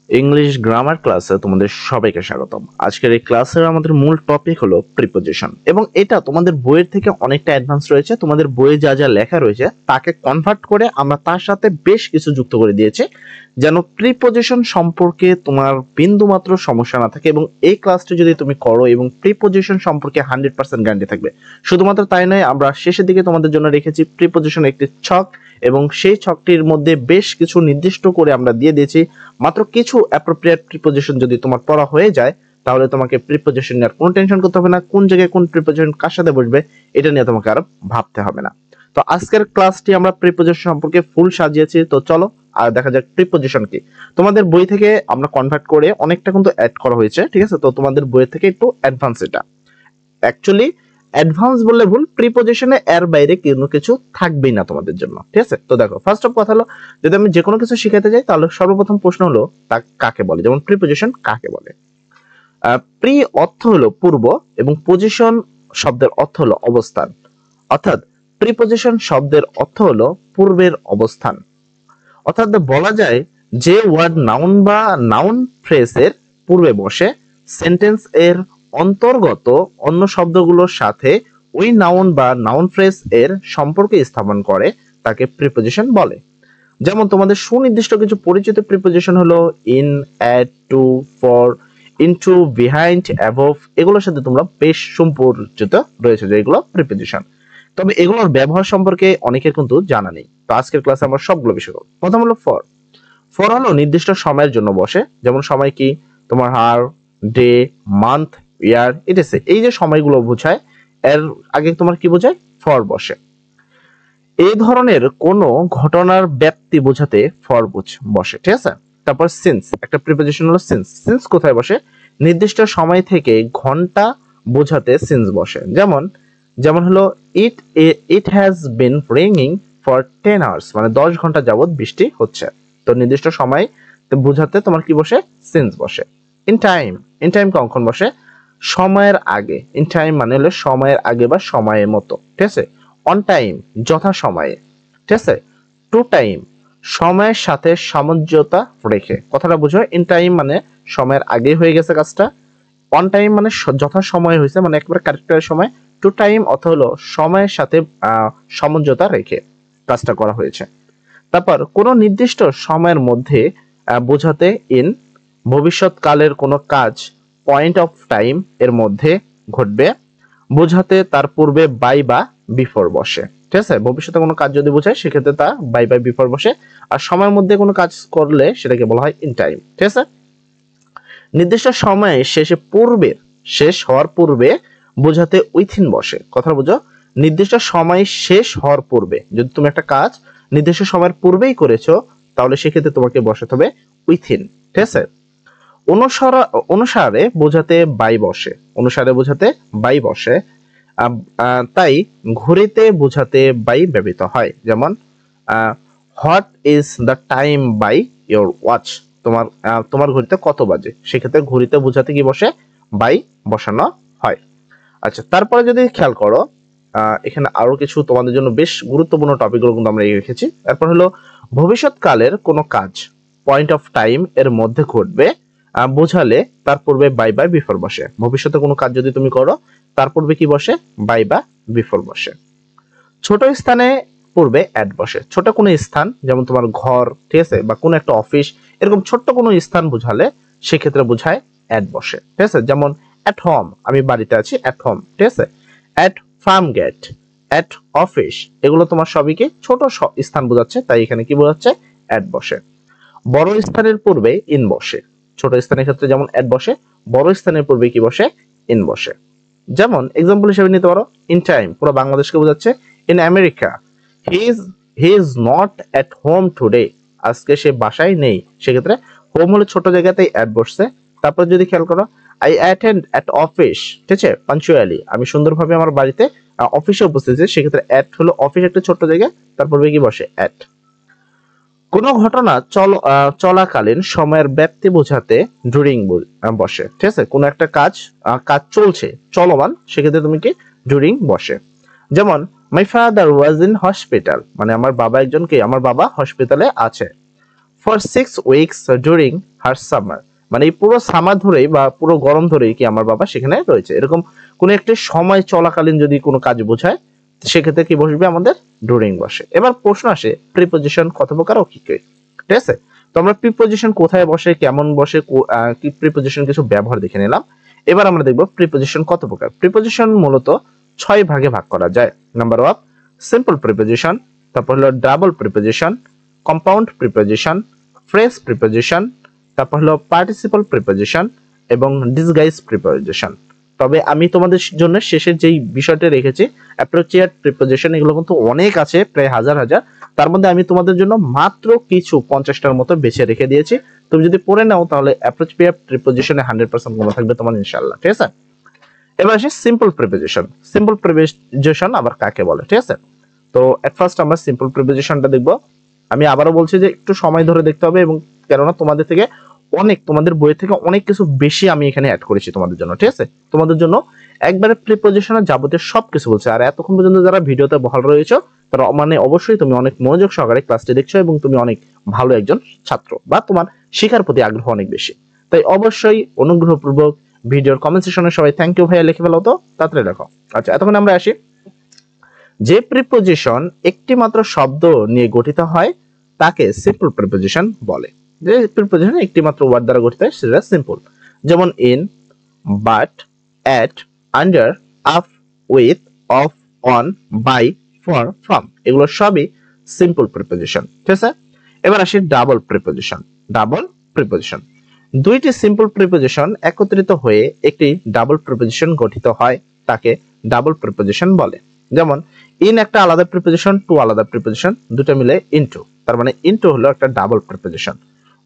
English grammar ক্লাসে তোমাদের সবাইকে স্বাগতম। আজকের এই ক্লাসের আমাদের মূল টপিক হলো প্রিপোজিশন, এবং এটা তোমাদের বইয়ের থেকে অনেকটা অ্যাডভান্স রয়েছে। তোমাদের বইয়ে যা যা লেখা রয়েছে তাকে কনভার্ট করে আমরা তার সাথে বেশ কিছু যুক্ত করে দিয়েছি, যেন প্রিপোজিশন সম্পর্কে তোমার বিন্দুমাত্র সমস্যা না থাকে। এবং এই ক্লাসটি যদি তুমি করো এবং প্রিপোজিশন সম্পর্কে 100% গ্যারান্টি থাকবে। শুধুমাত্র তাই নয়, আমরা শেষের দিকে তোমাদের জন্য রেখেছি প্রিপোজিশন একটি ছক, এবং সেই ছকটির মধ্যে বেশ কিছু নির্দিষ্ট করে আমরা দিয়ে দিয়েছি। মাত্র কিছু অ্যাপ্রোপ্রিয়েট প্রিপোজিশন যদি তোমার পড়া হয়ে যায়, তাহলে তোমাকে প্রিপোজিশন নিয়ে আর কোনো টেনশন করতে হবে না। কোন জায়গায় কোন প্রিপোজিশন কার সাথে বসবে এটা নিয়ে তোমাকে আর ভাবতে হবে না। তো আজকের ক্লাসটি আমরা প্রিপোজিশন সম্পর্কে ফুল সাজিয়েছি। তো চলো আর দেখা যাক প্রিপোজিশন কি। তোমাদের বই থেকে আমরা কনভার্ট করে অনেকটা কিন্তু অ্যাড করা হয়েছে, ঠিক আছে? তো তোমাদের বই থেকে একটু অ্যাডভান্স, এটা অ্যাকচুয়ালি অ্যাডভান্স বললে ভুল, প্রিপোজিশনে এর বাইরে কোনো কিছু থাকবেই না তোমাদের জন্য, ঠিক আছে? তো দেখো, ফার্স্ট অফ কথা হলো, যদি আমি যে কোনো কিছু শিখাতে যাই তাহলে সর্বপ্রথম প্রশ্ন হলো তা কাকে বলে, যেমন প্রিপোজিশন কাকে বলে। প্রি অর্থ হলো পূর্ব, এবং পজিশন শব্দের অর্থ হলো অবস্থান, অর্থাৎ প্রিপোজিশন শব্দের অর্থ হলো পূর্বের অবস্থান। অর্থাৎ বলা যায় যে ওয়ার্ড নাউন বা নাউন ফ্রেজের পূর্বে বসে সেন্টেন্স এর অন্তর্গত অন্য শব্দগুলোর সাথে ওই নাউন বা নাউন ফ্রেজ এর সম্পর্ক স্থাপন করে তাকে প্রিপোজিশন বলে। যেমন তোমাদের সুনির্দিষ্ট কিছু পরিচিত প্রিপোজিশন হলো in, at, to, for, into, behind, above. এগুলোর সাথে তোমরা বেশ সুপরিচিত রয়েছে যে এগুলো প্রিপোজিশন। তবে এগুলোর ব্যবহার সম্পর্কে অনেকের কিন্তু জানা নেই। তো আজকের ক্লাসে আমরা সবগুলো বিষয় করব। প্রথম হলো ফর। ফর হলো নির্দিষ্ট সময়ের জন্য বসে, যেমন সময় কি তোমার হার, ডে, মান্থ, ইয়ার, ইত্যাদি। এই যে সময়গুলো বোঝায়, এর আগে তোমার কি বোঝায়? ফর বসে। এই ধরনের কোন ঘটনার ব্যাপ্তি বোঝাতে ফর বসে, ঠিক আছে? তারপর সিন্স, একটা প্রিপোজিশন হলো সিন্স। সিন্স কোথায় বসে? নির্দিষ্ট সময় থেকে ঘন্টা বোঝাতে সিন্স বসে। যেমন হলো it has been raining for 10 hours, মানে 10 ঘন্টা যাবত বৃষ্টি হচ্ছে। তো নির্দিষ্ট সময় বোঝাতে তোমার কি বসে? সিন্স বসে। ইন টাইম, ইন টাইম কখন বসে? সময়ের আগে। ইন টাইম মানে হলো সময়ের আগে বা সময়ের মতো, ঠিক আছে? অন টাইম, যথা সময়ে, ঠিক আছে? টু টাইম, সময়ের সাথে সামঞ্জস্যতা রেখে। কথাটা বুঝো, ইন টাইম মানে সময়ের আগে হয়ে গেছে কাজটা, অন টাইম মানে যথা সময় হয়েছে, মানে একবারে কারেক্ট সময়। টু টাইম অর্থ হলো সময়ের সাথে সামঞ্জস্যতা রেখে কাজটা করা হয়েছে। তারপর কোন নির্দিষ্ট সময়ের মধ্যে বোঝাতে ইন, ভবিষ্যৎকালের কোনো কাজ পয়েন্ট অফ টাইম এর মধ্যে ঘটবে বোঝাতে তার পূর্বে বাই বা বিফোর বসে, ঠিক আছে? ভবিষ্যতে কোনো কাজ যদি বোঝায় সেক্ষেত্রে তা বাই বা বিফোর বসে। আর সময়ের মধ্যে কোনো কাজ করলে সেটাকে বলা হয় ইন টাইম, ঠিক আছে? নির্দিষ্ট সময়ে শেষ হওয়ার পূর্বে বোঝাতে উইথিন বসে। কথা বুঝো, নির্দিষ্ট সময় শেষ হওয়ার পূর্বে, যদি তুমি একটা কাজ নির্দিষ্ট সময়ের পূর্বেই করেছো তাহলে সেক্ষেত্রে তোমাকে বসাতে হবে উইথিন, ঠিক আছে? অনুসারে বোঝাতে বাই বসে, অনুসারে বোঝাতে বাই বসে। তাই ঘড়িতে বোঝাতে বাই ব্যবহৃত হয়। যেমন what is the time by your watch, তোমার ঘড়িতে কত বাজে, সেক্ষেত্রে ঘড়িতে বোঝাতে কি বসে? বাই বসানো হয়। আচ্ছা, তারপরে যদি খেয়াল করো, এখানে আরো কিছু তোমাদের জন্য বেশ গুরুত্বপূর্ণ টপিকগুলো কিন্তু আমরা রেখেছি। তারপর হলো ভবিষ্যৎকালের কোনো কাজ পয়েন্ট অফ টাইম এর মধ্যে ঘটবে বোঝালে তার পূর্বে বাই বা বিফোর বসে। ভবিষ্যতে কোনো কাজ যদি তুমি করো তার পূর্বে কি বসে? বাই বা বিফোর বসে। ছোট স্থানে পূর্বে অ্যাট বসে। ছোট কোনো স্থান, যেমন তোমার ঘর, ঠিক আছে, বা কোনো একটা অফিস, এরকম ছোট্ট কোনো স্থান বোঝালে সেক্ষেত্রে বোঝায় অ্যাট বসে, ঠিক আছে? যেমন অ্যাট হোম, আমি বাড়িতে আছি, অ্যাট হোম, ঠিক আছে? At Farm Gate, at office, এগুলো তোমার সবই কি ছোট স্থান বোঝাচ্ছে, তাই এখানে কি বোঝাচ্ছে? অ্যাট বসে। বড় স্থানের পূর্বে ইন বসে। ছোট স্থানের ক্ষেত্রে যেমন অ্যাট বসে, বড় স্থানের পূর্বে কি বসে? ইন বসে। যেমন এক্সাম্পল হিসেবে নিতে পারো, ইন টাইম পুরো বাংলাদেশকে বোঝাচ্ছে। In America, he is not at home today, আজকে সে বাসায় নেই। সেক্ষেত্রে হোম হলো ছোট জায়গাতেই অ্যাট বসছে। তারপর যদি খেয়াল করো, আই অ্যাটেন্ড এট অফিস, ঠিক আছে, পাঞ্চুয়ালি, আমি সুন্দরভাবে আমার বাড়িতে অফিসে উপস্থিত আছি। সেক্ষেত্রে অ্যাট হলো অফিস একটা ছোট্ট জায়গা, তারপর কি বসে? অ্যাট। কোনো ঘটনা চলাকালীন সময়ের ব্যাপ্তি বোঝাতে ডুরিং বসে, ঠিক আছে? কোনো একটা কাজ চলছে, চলমান, সেক্ষেত্রে তুমি কি? ডুরিং বসে। যেমন my father was in hospital, মানে আমার বাবা হসপিটালে আছে। For 6 weeks during her summer, মানে এই পুরো সামার ধরেই বা পুরো গরম ধরেই কি আমার বাবা সেখানে রয়েছে, এরকম কোন একটি সময় চলাকালীন যদি কোনো কাজ বোঝায় সেক্ষেত্রে কি বসবে আমাদের ডিউরিং বসে। এবার প্রশ্ন আসে প্রিপজিশন কত প্রকার ও কি কি, ঠিক আছে। তো আমরা প্রিপজিশন কোথায় বসে, কেমন বসে, কি প্রিপজিশন কিছু ব্যবহার দেখে নিলাম। এবার আমরা দেখব প্রিপজিশন কত প্রকার। প্রিপজিশন মূলত 6 ভাগে ভাগ করা যায়। নাম্বার 1 সিম্পল প্রিপজিশন, তারপর হলো double preposition, compound preposition, phrase preposition, তারপর হলো পার্টিসিপল প্রিপজিশন এবং ডিসগাইজ প্রিপজিশন। তবে আমি তোমাদের জন্য শেষের যেই বিষয়টা রেখেছি অ্যাপ্রোপ্রিয়েট প্রিপজিশন, এগুলো কিন্তু অনেক আছে, প্রায় হাজার হাজার। তার মধ্যে আমি তোমাদের জন্য মাত্র কিছু 50টার মতো বেছে রেখে দিয়েছি। তুমি যদি পড়ে নাও তাহলে অ্যাপ্রোপ্রিয়েট প্রিপজিশনে 100% মনে থাকবে তোমার ইনশাআল্লাহ, ঠিক আছে। এবার আসি সিম্পল প্রিপজিশন। সিম্পল প্রিপজিশন আবার কাকে বলে, ঠিক আছে। তো এট ফার্স্ট আমরা সিম্পল প্রিপজিশনটা দেখব। আমি আবারও বলছি যে একটু সময় ধরে দেখতে হবে, এবং কেননা তোমাদের থেকে তোমাদের বই থেকে অনেক কিছু বেশি আমি এখানে অ্যাড করেছি তোমাদের জন্য, ঠিক আছে। তোমাদের জন্য একবারে প্রিপজিশনের যাবতীয় সবকিছু বলছে। আর এতক্ষণ পর্যন্ত যারা ভিডিওতে বহাল রয়েছে তারা মানে অবশ্যই তুমি অনেক মনোযোগ সহকারে ক্লাসটি দেখছো এবং তুমি অনেক ভালো একজন ছাত্র বা তোমার শেখার প্রতি আগ্রহ অনেক বেশি। তাই অবশ্যই অনুগ্রহপূর্বক ভিডিওর কমেন্ট সেকশনে সবাই থ্যাংক ইউ ভাইয়া লিখে ফেলো, তো তাড়াতাড়ি লেখো। আচ্ছা, এতক্ষণ আমরা আসি যে প্রিপজিশন একটি মাত্র শব্দ নিয়ে গঠিত হয় তাকে সিম্পল প্রিপজিশন বলে। যে প্রিপজিশন একটি মাত্র ওয়ার্ড দ্বারা গঠিত হয় সেটা সিম্পল। যেমন in, but, at, under, up, with, of, on, by, for, from, এগুলো সবই সিম্পল প্রিপজিশন, ঠিক আছে। এবার আসি ডাবল প্রিপজিশন। ডাবল প্রিপজিশন দুইটি সিম্পল প্রিপজিশন একত্রিত হয়ে একটি ডাবল প্রিপজিশন গঠিত হয় তাকে ডাবল প্রিপজিশন বলে। যেমন ইন একটা আলাদা প্রিপজিশন, টু আলাদা প্রিপজিশন, দুটো মিলে ইনটু, তার মানে ইনটু হলো একটা ডাবল প্রিপজিশন।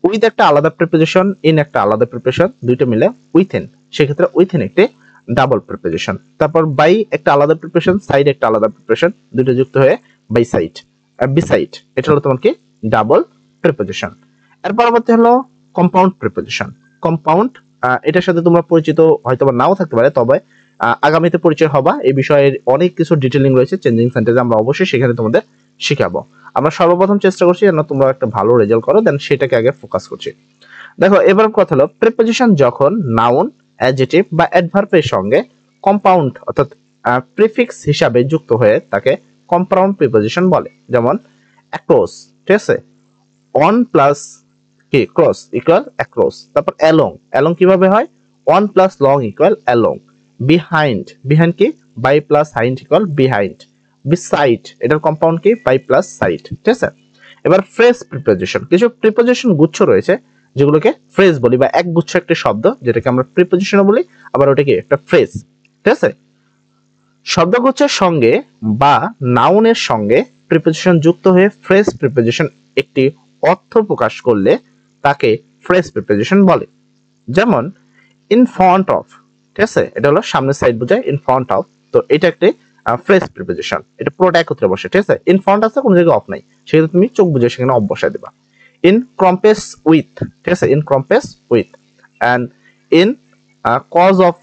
উইথ একটা আলাদা প্রিপজিশন, ইন একটা আলাদা প্রিপজিশন, দুটো মিলে উইথিন, সেক্ষেত্রে উইথিন একটি ডাবল প্রিপজিশন। তারপর বাই একটা আলাদা প্রিপজিশন, সাইড একটা আলাদা প্রিপজিশন, দুটো যুক্ত হয়ে বাই সাইড, বিসাইড, এটা হলো তোমার কি ডাবল প্রিপজিশন। এর পরবর্তী হলো কম্পাউন্ড প্রিপজিশন। কম্পাউন্ড এটার সাথে তোমরা পরিচিত হয়তো বা নাও থাকতে পারে, তবে আগামীতে পরিচয় হবা। এই বিষয়ে অনেক কিছু ডিটেইলিং রয়েছে চেঞ্জিং সেন্টেন্স, আমরা অবশ্যই সেখানে তোমাদের শেখাবো। আমরা সর্বপ্রথম চেষ্টা করছি যেন তোমরা একটা ভালো রেজাল্ট করো, দেন সেটাকে আগে ফোকাস করছি। দেখো এবার কথা হলো প্রিপজিশন যখন নাউন, অ্যাডজেক্টিভ বা অ্যাডভার্বের সঙ্গে কম্পাউন্ড অর্থাৎ প্রিফিক্স হিসাবে যুক্ত হয়ে তাকে কম্পাউন্ড প্রিপজিশন বলে। যেমন অ্যাক্রস, ঠিক আছে, অন প্লাস কি ক্রস ইকুয়াল অ্যাক্রস। তারপর অ্যালং, অ্যালং কিভাবে হয়, on plus long equal along. Behind, behind কি by plus hind equal behind. Beside এটার কম্পাউন্ড কি বাই প্লাস সাইড, ঠিক আছে। এবার ফ্রেজ প্রিপজিশন, কিছু প্রিপজিশন গুচ্ছ রয়েছে যেগুলোকে ফ্রেজ বলি, বা এক গুচ্ছ একটা শব্দ যেটাকে আমরা প্রিপজিশন বলি, আবার ওটা কি একটা ফ্রেজ, ঠিক আছে। শব্দগুচ্ছের সঙ্গে বা নাউনের সঙ্গে প্রিপজিশন যুক্ত হয়ে ফ্রেজ প্রিপজিশন একটি অর্থ প্রকাশ করলে তাকে ফ্রেজ প্রিপজিশন বলে। যেমন ইন ফ্রন্ট অফ, ঠিক আছে, এটা হলো সামনের সাইড বোঝায় ইন ফ্রন্ট অফ, তো এটা একটি ফ্রেজ প্রিপজিশন, এটা পুরোটা একত্রে বসে, ঠিক আছে। ইন ফ্রন্ট আছে কোনো জায়গায় অফ নাই, সেক্ষেত্রে তুমি চোখ বুঝে সেখানে অফ বসায় দেবা। ইন কম্পেস উইথ, ঠিক আছে, in compass with. And in cause of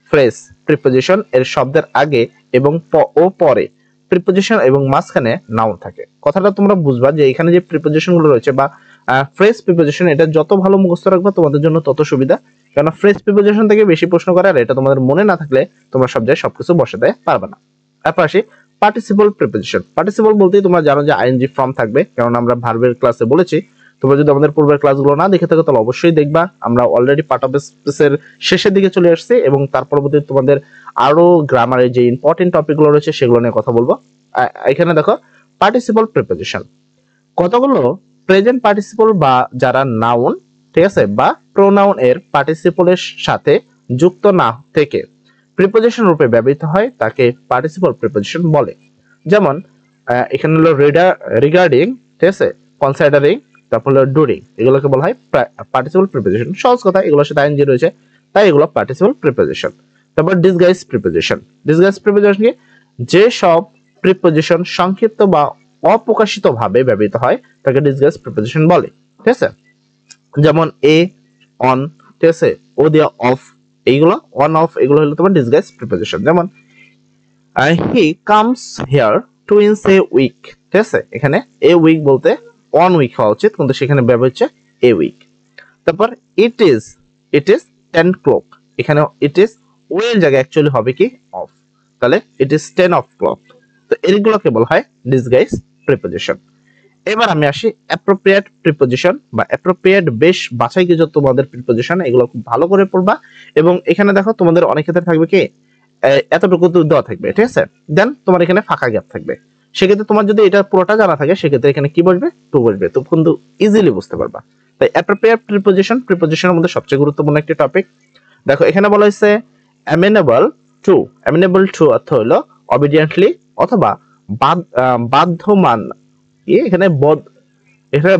phrase preposition এর শব্দের আগে এবং ও পরে প্রিপজিশন এবং মাঝখানে নাউন থাকে। কথাটা তোমরা বুঝবা যে এখানে যে প্রিপজিশন গুলো রয়েছে বা ফ্রেজ প্রিপজিশন, এটা যত ভালো মুখস্থ রাখবা তোমাদের জন্য তত সুবিধা, কারণ ফ্রেজ প্রিপজিশন থেকে বেশি প্রশ্ন করে, আর এটা তোমাদের মনে না থাকলে তোমরা সব জায়গায় সবকিছু বসাতে পারবে না। তারপর আসি পার্টিসিপল প্রিপজিশন। পার্টিসিপল বলতেই তোমরা জানো যে আইএনজি ফর্ম থাকবে, কারণ আমরা ভার্বের ক্লাসে বলেছি। তোমরা যদি আমাদের পূর্বের ক্লাসগুলো না দেখে থাকো তাহলে অবশ্যই দেখবা, আমরা অলরেডি পার্ট অফ স্পিচের শেষের দিকে চলে আসছি এবং তার পরবর্তীতে তোমাদের আরো গ্রামারের যে ইম্পর্টেন্ট টপিকগুলো রয়েছে সেগুলো নিয়ে কথা বলবো। এখানে দেখো পার্টিসিপল প্রিপজিশন কতগুলো প্রেজেন্ট পার্টিসিপল বা যারা নাউন, ঠিক আছে, বা প্রোনাউন এর পার্টিসিপলের সাথে যুক্ত না থেকে প্রিপজিশন রূপে ব্যবহৃত হয় তাকে পার্টিসিপল প্রিপজিশন বলে। যেমন এখানে হলো রিগার্ডিং, ঠিক আছে, কনসিডারিং, তারপর হলো ডুরিং, এগুলোকে বলা হয় পার্টিসিপল প্রিপজিশন। সহজ কথা, এগুলোর সাথে আইএনজি রয়েছে তাই এগুলো পার্টিসিপল প্রিপজিশন। তারপর ডিসগাইজ প্রিপজিশন। ডিসগাইজ প্রিপজিশন কি, যে সব প্রিপজিশন সংক্ষিপ্ত বা অপ্রকাশিত ভাবে ব্যবহৃত হয় তাকে ডিসগাইজ প্রিপজিশন বলে, ঠিক আছে। যেমন এ, অন, ঠিক আছে, ও দিয়া অফ, এইগুলো অন অফ এগুলো হলো তোমার ডিসগাইজ প্রিপজিশন। যেমন he comes here twice a week, ঠিক আছে, এখানে এ উইক বলতে 1 উইক হওয়া উচিত, কিন্তু সেখানে ব্যবহার হচ্ছে এ উইক। তারপর ইট ইজ 10 ক্লক, এখানে ইট ইজ ও এর জায়গায় অ্যাকচুয়ালি হবে কি অফ, তাহলে ইট ইজ 10 অফ ক্লক। তো এগুলোকে বলা হয় ডিসগাইজ প্রিপোজিশন। এবার আমি আসি অ্যাপ্রোপ্রিয়েট প্রিপোজিশন বা অ্যাপ্রোপ্রিয়েট, বেশ বাছাইকৃত তোমাদের প্রিপোজিশন, এগুলো খুব ভালো করে পড়বা। এবং এখানে দেখো তোমাদের অনেক ক্ষেত্রে থাকবে কি এতটুকু দেওয়া থাকবে, ঠিক আছে, দেন তোমার এখানে ফাঁকা গ্যাপ থাকবে। সেক্ষেত্রে তোমার যদি এটা পুরোটা জানা থাকে সেক্ষেত্রে এখানে কি বসবে, টু বসবে, তো কিন্তু ইজিলি বুঝতে পারবা। তাই অ্যাপ্রোপ্রিয়েট প্রিপোজিশন, প্রিপোজিশনের মধ্যে সবচেয়ে গুরুত্বপূর্ণ একটি টপিক। দেখো এখানে বলা হয়েছে অ্যামেনেবল টু, অ্যামেনেবল টু অর্থ হলো অবিডিয়েন্টলি অথবা বাধ্যমান, এখানে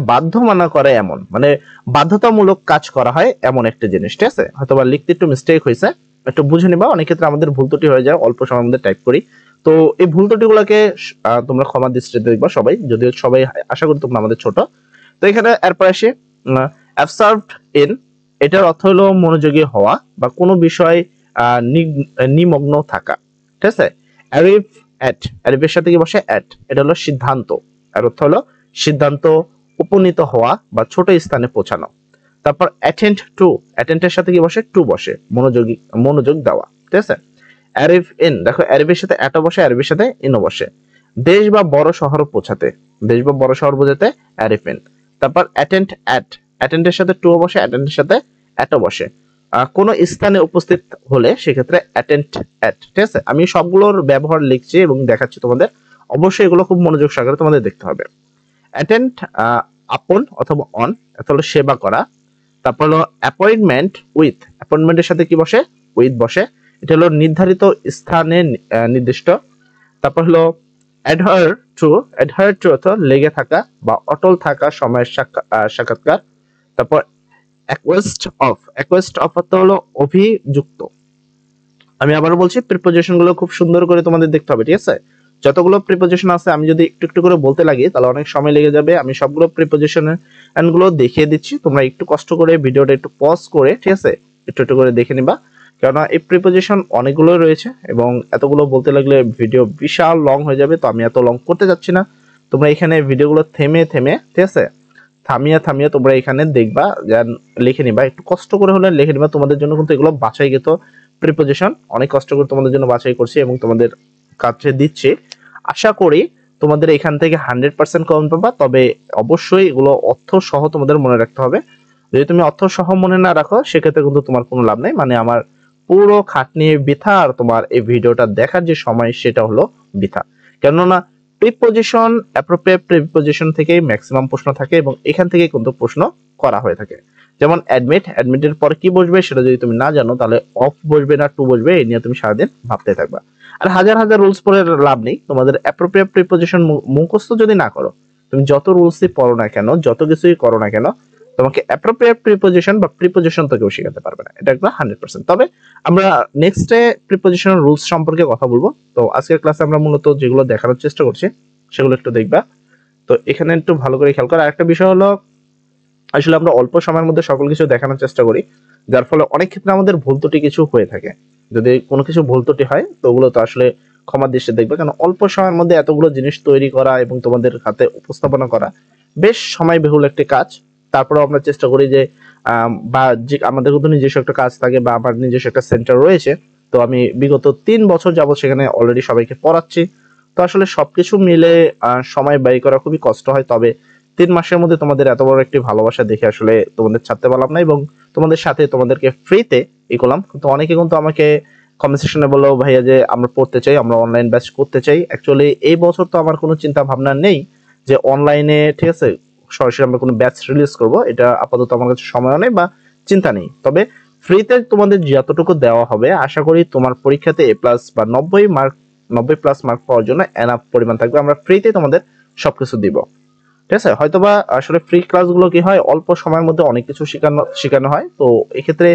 বাধ্য মানা করে এমন, মানে বাধ্যতামূলক কাজ করা হয় এমন একটা জিনিস, ঠিক আছে। হয়তো বা লিখতে একটু মিস্টেক হয়েছে, একটু বুঝে নিবা। অনেক ক্ষেত্রে আমাদের ভুল ত্রুটি হয়ে যায়, অল্প সময়ের মধ্যে টাইপ করি, তো এই ভুল ত্রুটিগুলোকে তোমরা ক্ষমা দৃষ্টিতে দেখবা সবাই, যদিও সবাই আশা করি তোমরা আমাদের ছোট। তো এখানে এরপর আসি অ্যাবসর্বড ইন, এটার অর্থ হলো মনোযোগী হওয়া বা কোনো বিষয় নিমগ্ন থাকা, ঠিক আছে। অ্যারিভ এট, অ্যারিভের সাথে কি বসে এট, এটা হলো সিদ্ধান্ত, এর অর্থ হলো সিদ্ধান্ত উপনীত হওয়া বা ছোট স্থানে পৌঁছানো। তারপর অ্যাটেন্ড টু, অ্যাটেন্ডের সাথে কি বসে টু বসে, মনোযোগ দেওয়া, ঠিক আছে। অ্যারিভ ইন, দেখো অ্যারিভের সাথে এটো বসে, অ্যারিভের সাথে ইনো বসে। দেশ বা বড় শহর পৌঁছাতে, দেশ বা বড় শহর বোঝাতে অ্যারিভ ইন। তারপর অ্যাটেন্ড অ্যাট, অ্যাটেন্ডের সাথে টু বসে, অ্যাটেন্ডের সাথে এটো বসে। কোন স্থানে উপস্থিত হলে সেক্ষেত্রে অ্যাটেন্ড অ্যাট, ঠিক আছে। আমি সবগুলোর ব্যবহার লিখছি এবং দেখাচ্ছি তোমাদের, অবশ্যই এগুলো খুব মনোযোগ সহকারে তোমাদের দেখতে হবে। অ্যাটেন্ড আপন অথবা অন, এটা হলো সেবা করা। তারপর হলো অ্যাপয়েন্টমেন্ট উইথ, অ্যাপয়েন্টমেন্টের সাথে কি বসে উইথ বসে, এটা হলো নির্ধারিত স্থানে নির্দিষ্ট। তারপর হলো অ্যাডহার টু, অ্যাডহার টু অর্থ লেগে থাকা বা অটল থাকা সময়ের সাক্ষাৎকার। তারপর অ্যাকোয়েস্ট অফ, অ্যাকোয়েস্ট অফ অর্থ হলো অভিযুক্ত। আমি আবারও বলছি, প্রিপোজিশন গুলো খুব সুন্দর করে তোমাদের দেখতে হবে, ঠিক আছে। যতগুলো প্রিপোজিশন আছে আমি যদি একটু একটু করে বলতে লাগি তাহলে অনেক সময় লেগে যাবে। আমি সবগুলো প্রিপোজিশনের গুলো দেখিয়ে দিচ্ছি, তোমরা একটু কষ্ট করে ভিডিওটা একটু পজ করে, ঠিক আছে, একটু একটু করে দেখে নিবা, কেননা এই প্রিপোজিশন অনেকগুলো রয়েছে এবং এতগুলো বলতে লাগলে ভিডিও বিশাল লং হয়ে যাবে, তো আমি এত লং করতে যাচ্ছি না। তোমরা এখানে ভিডিওগুলো থেমে থেমে, ঠিক আছে, থামিয়ে তোমরা এখানে দেখবা, লিখে নিবা, একটু কষ্ট করে হলে লিখে নিবা। তোমাদের জন্য কিন্তু এগুলো বাছাইকৃত প্রিপোজিশন, অনেক কষ্ট করে তোমাদের জন্য বাছাই করছি এবং তোমাদের কাছে দিচ্ছি। আশা করি তোমাদের এখান থেকে 100% কমন পাবা, তবে অবশ্যই এগুলো অর্থ সহ তোমাদের মনে রাখতে হবে। যদি তুমি অর্থ সহ মনে না রাখো সেক্ষেত্রে কিন্তু তোমার কোনো লাভ নেই, মানে আমার পুরো খাটনি বৃথা, আর তোমার এই ভিডিওটা দেখার যে সময় সেটা হলো বৃথা। কেননা প্রিপোজিশন, অ্যাপ্রোপ্রিয়েট প্রিপোজিশন থেকেই ম্যাক্সিমাম প্রশ্ন থাকে এবং এখান থেকে কিন্তু প্রশ্ন করা হয়ে থাকে। যেমন অ্যাডমিট, অ্যাডমিটের পর কি বসবে সেটা যদি তুমি না জানো তাহলে অফ বসবে না টু বসবে, এই নিয়ে তুমি সারাদিন ভাবতে থাকবা। আর হাজার হাজার রুলস পড়ে লাভ নেই, তোমাদের অ্যাপ্রোপ্রিয়েট প্রিপোজিশন মুখস্থ যদি না করো, তুমি যত রুলসই পড়ো না কেন, যত কিছুই করো না কেন, তোমাকে অ্যাপ্রোপ্রিয়েট প্রিপোজিশন বা প্রিপোজিশন তো কেউ শেখাতে পারবে না, এটা একদম 100%। তবে আমরা নেক্সটে প্রিপোজিশনাল রুলস সম্পর্কে কথা বলবো। তো আজকের ক্লাসে আমরা মূলত যেগুলো দেখানোর চেষ্টা করছি সেগুলো একটু দেখবা। তো এখানে একটু ভালো করে খেয়াল করো। আরেকটা বিষয় হলো, আসলে আমরা অল্প সময়ের মধ্যে সকল কিছু দেখানোর চেষ্টা করি, যার ফলে অনেক ক্ষেত্রে আমাদের ভুল ত্রুটি কিছু হয়ে থাকে। যদি কোনো কিছু ভুল ত্রুটি হয় তো ওগুলো তো আসলে ক্ষমার দৃষ্টিতে দেখবে, কারণ অল্প সময়ের মধ্যে এতগুলো জিনিস তৈরি করা এবং তোমাদের হাতে উপস্থাপনা করা বেশ সময়বহুল একটি কাজ। তারপরেও আমরা চেষ্টা করি যে বা যে আমাদের কিন্তু নিজস্ব একটা কাজ থাকে বা আমার নিজস্ব একটা সেন্টার রয়েছে, তো আমি বিগত 3 বছর যাবত সেখানে অলরেডি সবাইকে পড়াচ্ছি। তো আসলে সবকিছু মিলে সময় ব্যয় করা খুবই কষ্ট হয়, তবে 3 মাসের মধ্যে তোমাদের এত বড় একটি ভালোবাসা দেখে আসলে তোমাদের ছাড়তে পারলাম না এবং তোমাদের সাথে তোমাদেরকে ফ্রিতে ই করলাম। কিন্তু অনেকে কিন্তু আমাকে কমেন্ট সেকশনে বললো, ভাইয়া যে আমরা পড়তে চাই, আমরা অনলাইন ব্যাচ করতে চাই। অ্যাকচুয়ালি এই বছর তো আমার কোনো চিন্তা ভাবনা নেই যে অনলাইনে, ঠিক আছে, সরাসরি আমরা কোনো ব্যাচ রিলিজ করব, এটা আপাতত আমার কাছে সময় নেই বা চিন্তা নেই। তবে ফ্রিতে তোমাদের যতটুকু দেওয়া হবে আশা করি তোমার পরীক্ষাতে A+ বা 90+ মার্ক পাওয়ার জন্য এনাফ পরিমাণ থাকবে। আমরা ফ্রিতে তোমাদের সবকিছু দিব, ঠিক আছে। হয়তোবা আসলে ফ্রি ক্লাসগুলো কি হয়, অল্প সময়ের মধ্যে অনেক কিছু শেখানো হয়, তো এক্ষেত্রে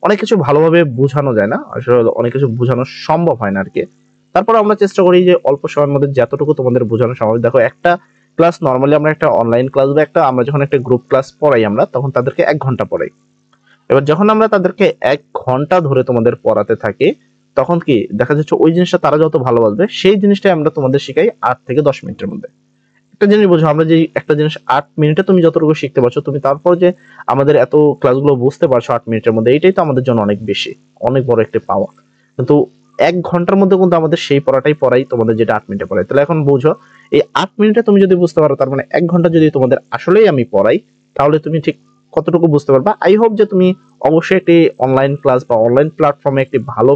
অনেক কিছু ভালোভাবে বোঝানো যায় না, আসলে অনেক কিছু বোঝানো সম্ভব হয় না আর কি। তারপর আমরা চেষ্টা করি যে অল্প সময়ের মধ্যে যতটুকু তোমাদের বোঝানো সম্ভব। দেখো একটা ক্লাস নর্মালি আমরা একটা অনলাইন ক্লাস বা আমরা যখন একটা গ্রুপ ক্লাস পড়াই আমরা তখন তাদেরকে 1 ঘন্টা পড়াই। এবার যখন আমরা তাদেরকে 1 ঘন্টা ধরে তোমাদের পড়াতে থাকি তখন কি দেখা যাচ্ছে ওই জিনিসটা তারা যত ভালোবাসবে সেই জিনিসটাই আমরা তোমাদের শেখাই 8 থেকে 10 মিনিটের মধ্যে। একটা জিনিস বোঝো, আমরা যে একটা জিনিস 8 মিনিটে তুমি যতটুকু শিখতে পারছো, তুমি তারপর যে আমাদের এত ক্লাসগুলো বুঝতে পারছো 8 মিনিটের মধ্যে, এটাই তো আমাদের জন্য অনেক বেশি, অনেক বড় একটা পাওয়া। কিন্তু 1 ঘন্টার মধ্যে কিন্তু আমাদের সেই পড়াই তোমাদের যেটা 8 মিনিটে পড়াই। তাহলে এখন বুঝো এই 8 মিনিটে তুমি যদি বুঝতে পারো, তার মানে 1 ঘন্টা যদি তোমাদের আসলেই আমি পড়াই, তাহলে তুমি ঠিক কতটুকু বুঝতে পারবা। আই হোপ যে তুমি অবশ্যই একটি অনলাইন ক্লাস বা অনলাইন প্ল্যাটফর্মে একটি ভালো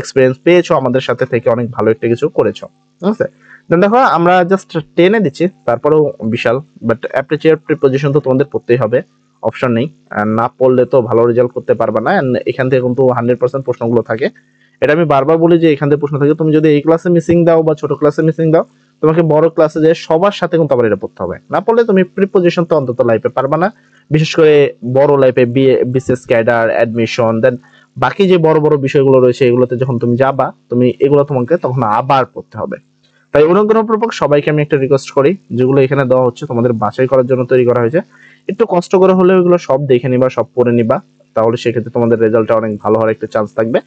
এক্সপিরিয়েন্স পেয়েছো, আমাদের সাথে থেকে অনেক ভালো একটা কিছু করেছো। ঠিক আছে, দেখো আমরা জাস্ট টেনে দিচ্ছি, তারপরেও বিশাল। বাট অ্যাপ্রিচিয়েট প্রিপোজিশন তো তোমাদের পড়তেই হবে, অপশন নেই। না পড়লে তো ভালো রেজাল্ট করতে পারবা না। এখান থেকে কিন্তু 100% প্রশ্নগুলো থাকে। এটা আমি বারবার বলি যে এখান থেকে প্রশ্ন থাকে, তুমি যদি এই ক্লাসে মিসিং দাও বা ছোট ক্লাসে মিসিং দাও, তোমাকে বড় ক্লাসে যে সবার সাথে কিন্তু আবার এটা পড়তে হবে। না পড়লে তুমি প্রিপোজিশন তো অন্তত লাইফে পারবা না। বিশেষ করে বড় লাইফে বিসিএস ক্যাডার, অ্যাডমিশন, দেন বাকি যে বড় বড় বিষয়গুলো রয়েছে, এগুলোতে যখন তুমি যাবা, তুমি এগুলো তোমাকে তখন আবার পড়তে হবে। তাই অনুগ্রহপূর্বক সবাইকে আমি একটা রিকোয়েস্ট করি, যেগুলো এখানে দেওয়া হচ্ছে তোমাদের বাছাই করার জন্য তৈরি করা হয়েছে, একটু কষ্ট করে হলেও এগুলো সব দেখে নিবা, সব পড়ে নিবা। তাহলে সেক্ষেত্রে তোমাদের রেজাল্টটা অনেক ভালো হওয়ার একটা চান্স থাকবে।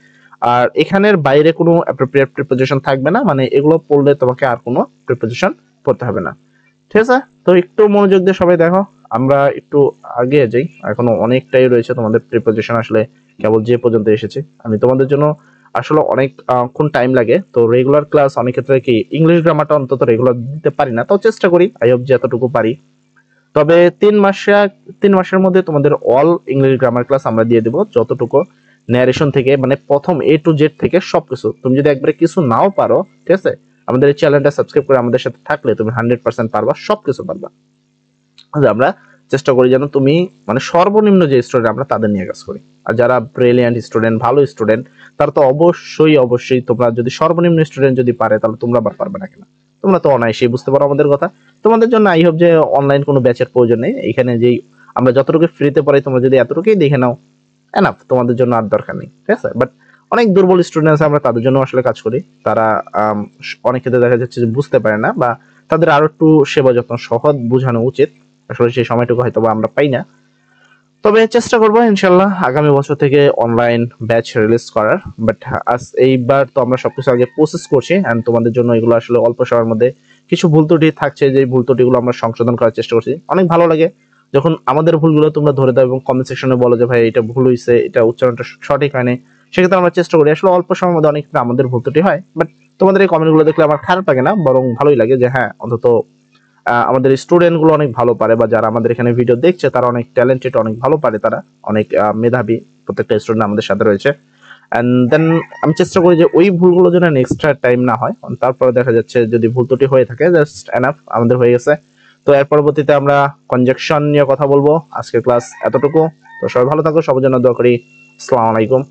আর এখানের বাইরে কোনো অ্যাপ্রোপ্রিয়েট প্রিপোজিশন থাকবে না, মানে এগুলো পড়লে তোমাকে আর কোনো প্রিপোজিশন পড়তে হবে না। ঠিক আছে, তো একটু মনোযোগ দিয়ে সবাই দেখো, আমরা একটু আগে যাই। এখনো অনেকটাই রয়েছে, তোমাদের প্রিপোজিশন আসলে কেবল যে পর্যন্ত এসেছে। আমি তোমাদের জন্য আসলে অনেকক্ষণ টাইম লাগে, তো রেগুলার ক্লাস অনেক ক্ষেত্রে কি ইংলিশ গ্রামারটা অন্তত রেগুলার দিতে পারি না, তাও চেষ্টা করি, আই হোপ যে এতটুকু পারি। তবে 3 মাসের মধ্যে তোমাদের অল ইংলিশ গ্রামার ক্লাস আমরা দিয়ে দেবো, যতটুকু ন্যারেশন থেকে, মানে প্রথম A to Z থেকে সবকিছু। তুমি যদি একবারে কিছু নাও পারো, ঠিক আছে, আমাদের এই চ্যানেলটা সাবস্ক্রাইব করে আমাদের সাথে থাকলে তুমি 100% পারবা, সবকিছু পারবা। আমরা চেষ্টা করি যেন তুমি, মানে সর্বনিম্ন যে স্টুডেন্ট আমরা তাদের নিয়ে কাজ করি। আর যারা ব্রিলিয়ান্ট স্টুডেন্ট, ভালো স্টুডেন্ট, তারা তো অবশ্যই তোমরা যদি সর্বনিম্ন স্টুডেন্ট যদি পারে, তাহলে তোমরা আবার পারবে না কেন? তোমরা তো অনায়াসেই বুঝতে পারো আমাদের কথা। তোমাদের জন্য আই হোপ যে অনলাইন কোনো ব্যাচের প্রয়োজন নেই। এখানে যেই আমরা যতটুকু ফ্রিতে পড়াই, তোমরা যদি এতটুকুই দেখে নাও, এনাফ, তোমাদের জন্য আর দরকার নেই। ঠিক আছে, বাট অনেক দুর্বল স্টুডেন্ট আছে, আমরা তাদের জন্য আসলে কাজ করি। তারা অনেক ক্ষেত্রে দেখা যাচ্ছে যে বুঝতে পারে না, বা তাদের আরো একটু সেবা যত্ন সহজ বোঝানো উচিত, আসলে সেই সময়টুকু হয়তো আমরা পাই না। তবে চেষ্টা করবো ইনশাল্লাহ আগামী বছর থেকে অনলাইন ব্যাচ রিলিজ করার। বাট এইবার তো আমরা সবকিছু আগে প্রসেস করছি, এন্ড তোমাদের জন্য এগুলো আসলে অল্প সময়ের মধ্যে কিছু ভুল ত্রুটি থাকছে, যে ভুল ত্রুটিগুলো আমরা সংশোধন করার চেষ্টা করছি। অনেক ভালো লাগে যখন আমাদের ভুলগুলো তোমরা ধরে দাও এবং কমেন্ট সেকশনে বলো যে ভাই এটা ভুল হয়েছে, এটা উচ্চারণটা সঠিক হয়নি। সেক্ষেত্রে আমরা চেষ্টা করি, আসলে অল্প সময়ের মধ্যে অনেক আমাদের ভুল ত্রুটি হয়, বাট তোমাদের এই কমেন্টগুলো দেখলে আমার খারাপ লাগে না, বরং ভালোই লাগে যে হ্যাঁ, অন্তত আমাদের স্টুডেন্ট গুলো অনেক ভালো পারে, বা যারা আমাদের এখানে ভিডিও দেখছে তারা অনেক ট্যালেন্টেড, অনেক ভালো পারে, তারা অনেক মেধাবী, প্রত্যেকটা স্টুডেন্ট আমাদের সাথে রয়েছে। এন্ড দেন আমি চেষ্টা করি যে ওই ভুলগুলো যেন নেক্সট টাইম না হয়। তারপরে দেখা যাচ্ছে যদি ভুল ত্রুটি হয়ে থাকে, জাস্ট এনাফ, আমাদের হয়ে গেছে। তো এর পরবর্তীতে আমরা কনজাকশন নিয়ে কথা বলবো। আজকের ক্লাস এতটুকু। তো সবাই ভালো থাকো, সবার জন্য দোয়া করি। আসসালামু আলাইকুম।